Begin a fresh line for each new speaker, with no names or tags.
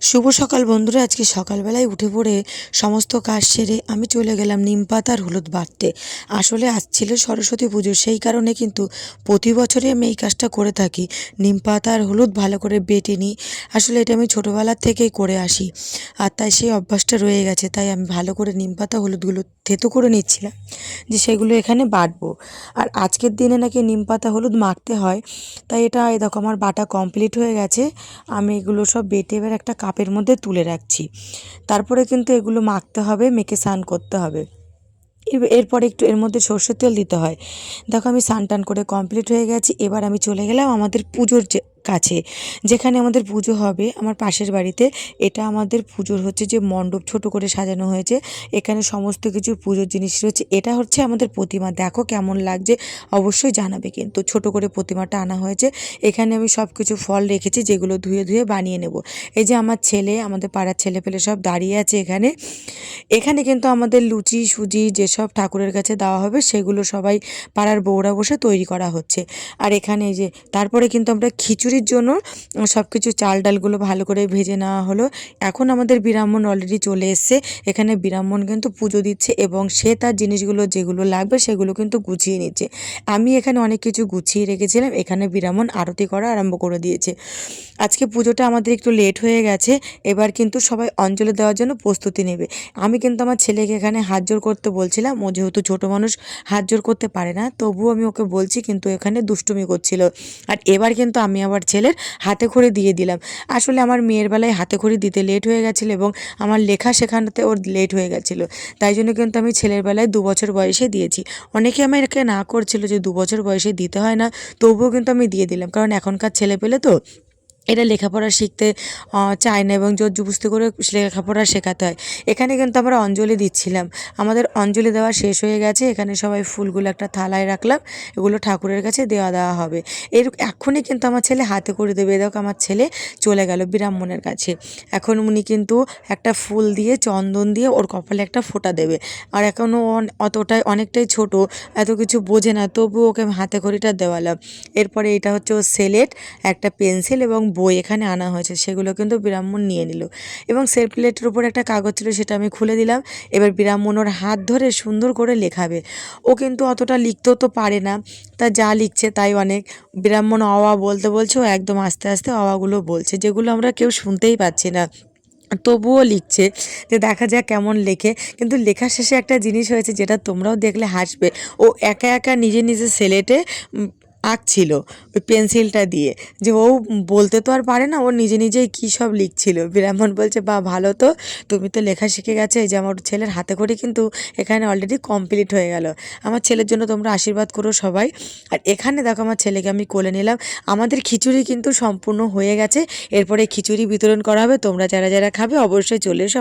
শুভ সকাল বন্ধুরা। আজকে সকালবেলায় উঠে পড়ে সমস্ত কাজ সেরে আমি চলে গেলাম নিম পাতা আর হলুদ বাটতে। আসলে আজ ছিল সরস্বতী পুজো, সেই কারণে কিন্তু প্রতি বছরই আমি এই কাজটা করে থাকি। নিম পাতা আর হলুদ ভালো করে বেটে নিই। আসলে এটা আমি ছোটোবেলার থেকেই করে আসি, আর তাই সেই অভ্যাসটা রয়ে গেছে। তাই আমি ভালো করে নিম পাতা হলুদগুলো থেতো করে নিচ্ছিলাম, যে সেগুলো এখানে বাটবো। আর আজকের দিনে নাকি নিম পাতা হলুদ মাখতে হয়, তাই এটা এই দেখো আমার বাটা কমপ্লিট হয়ে গেছে। আমি এগুলো সব বেটে এবার একটা কাপের মধ্যে তুলে রাখছি। তারপরে কিন্তু এগুলো মাখতে হবে, মেখে স্নান করতে হবে। এরপরে একটু এর মধ্যে সর্ষের তেল দিতে হয়। দেখো আমি স্নান টান করে কমপ্লিট হয়ে গেছি। এবার আমি চলে গেলাম আমাদের পুজোর কাছে, যেখানে আমাদের পুজো হবে আমার পাশের বাড়িতে। এটা আমাদের পুজোর হচ্ছে যে মণ্ডপ ছোট করে সাজানো হয়েছে। এখানে সমস্ত কিছু পুজোর জিনিস রয়েছে। এটা হচ্ছে আমাদের প্রতিমা, দেখো কেমন লাগছে অবশ্যই জানাবে। কিন্তু ছোট করে প্রতিমাটা আনা হয়েছে। এখানে আমি সব কিছু ফল রেখেছি, যেগুলো ধুয়ে ধুয়ে বানিয়ে নেব। এই যে আমার ছেলে, আমাদের পাড়ার ছেলে পেলে সব দাঁড়িয়ে আছে এখানে। এখানে কিন্তু আমাদের লুচি সুজি যেসব ঠাকুরের কাছে দেওয়া হবে সেগুলো সবাই পাড়ার বউরা বসে তৈরি করা হচ্ছে। আর এখানে এই যে তারপরে কিন্তু আমরা খিচুড়ির জন্য সব কিছু চাল ডালগুলো ভালো করে ভেজে নেওয়া হলো। এখন আমাদের ব্রাহ্মণ অলরেডি চলে এসছে। এখানে ব্রাহ্মণ কিন্তু পুজো দিচ্ছে এবং সে তার জিনিসগুলো যেগুলো লাগবে সেগুলো কিন্তু গুছিয়ে নিচ্ছে। আমি এখানে অনেক কিছু গুছিয়ে রেখেছিলাম। এখানে ব্রাহ্মণ আরতি করা আরম্ভ করে দিয়েছে। আজকে পুজোটা আমাদের একটু লেট হয়ে গেছে। এবার কিন্তু সবাই অঞ্জলি দেওয়ার জন্য প্রস্তুতি নেবে। আমি কিন্তু আমার ছেলেকে এখানে হাত জোড় করতে বলছিলাম। ও যেহেতু ছোটো মানুষ হাত জোড় করতে পারে না, তবুও আমি ওকে বলছি, কিন্তু এখানে দুষ্টুমি করছিল। আর এবার কিন্তু আমি আবার ছেলের হাতে খড়ি দিয়ে দিলাম। আসলে আমার মেয়ের বেলায় হাতে খড়ি দিতে লেট হয়ে গেছিলো এবং আমার লেখা শেখানোতে ওর লেট হয়ে গেছিলো। তাই জন্য কিন্তু আমি ছেলের বেলায় 2 বছর বয়সে দিয়েছি। অনেকে আমাকে না করছিল যে 2 বছর বয়সে দিতে হয় না, তবুও কিন্তু আমি দিয়ে দিলাম, কারণ এখনকার ছেলে পেলে তো এটা লেখাপড়া শিখতে চায় না এবং জোর জবরদস্তি করে লেখাপড়া শেখাতে হয়। এখানে কিন্তু আমরা অঞ্জলি দিচ্ছিলাম। আমাদের অঞ্জলি দেওয়া শেষ হয়ে গেছে। এখানে সবাই ফুলগুলো একটা থালায় রাখলাম, এগুলো ঠাকুরের কাছে দেওয়া হবে। এক্ষুনি কিন্তু আমার ছেলে হাতে করে দেবে। দেখো আমার ছেলে চলে গেল ব্রাহ্মণের কাছে। এখন উনি কিন্তু একটা ফুল দিয়ে চন্দন দিয়ে ওর কপালে একটা ফোঁটা দেবে। আর এখনও অনেকটাই ছোট, এত কিছু বোঝে না, তবুও ওকে আমি হাতে খড়িটা দেওয়ালাম। এরপরে এটা হচ্ছে ওর স্লেট, একটা পেন্সিল এবং বই এখানে আনা হয়েছে, সেগুলো কিন্তু ব্রাহ্মণ নিয়ে নিল। এবং সেই প্লেটের উপর একটা কাগজ ছিল, সেটা আমি খুলে দিলাম। এবার ব্রাহ্মণ ওর হাত ধরে সুন্দর করে লেখাবে। ও কিন্তু অতটা লিখতেও তো পারে না, তা যা লিখছে তাই অনেক। ব্রাহ্মণ অ বলতে বলছে, ও একদম আস্তে আস্তে অগুলো বলছে, যেগুলো আমরা কেউ শুনতেই পাচ্ছি না, তবুও লিখছে। যে দেখা যাক কেমন লেখে। কিন্তু লেখার শেষে একটা জিনিস হয়েছে, যেটা তোমরাও দেখলে হাসবে। ও একা একা নিজে নিজে স্লেটে আঁকছিল ওই পেন্সিলটা দিয়ে। যে ও বলতে তো আর পারে না, ও নিজে নিজেই কী সব লিখছিল। ব্রাহ্মণ বলছে, বা ভালো তো, তুমি তো লেখা শিখে গেছো। এই যে আমার ছেলের হাতে করে কিন্তু এখানে অলরেডি কমপ্লিট হয়ে গেল। আমার ছেলের জন্য তোমরা আশীর্বাদ করো সবাই। আর এখানে দেখো আমার ছেলেকে আমি কোলে নিলাম। আমাদের খিচুড়ি কিন্তু সম্পূর্ণ হয়ে গেছে। এরপরে খিচুড়ি বিতরণ করা হবে। তোমরা যারা যারা খাবে অবশ্যই চলে এসো।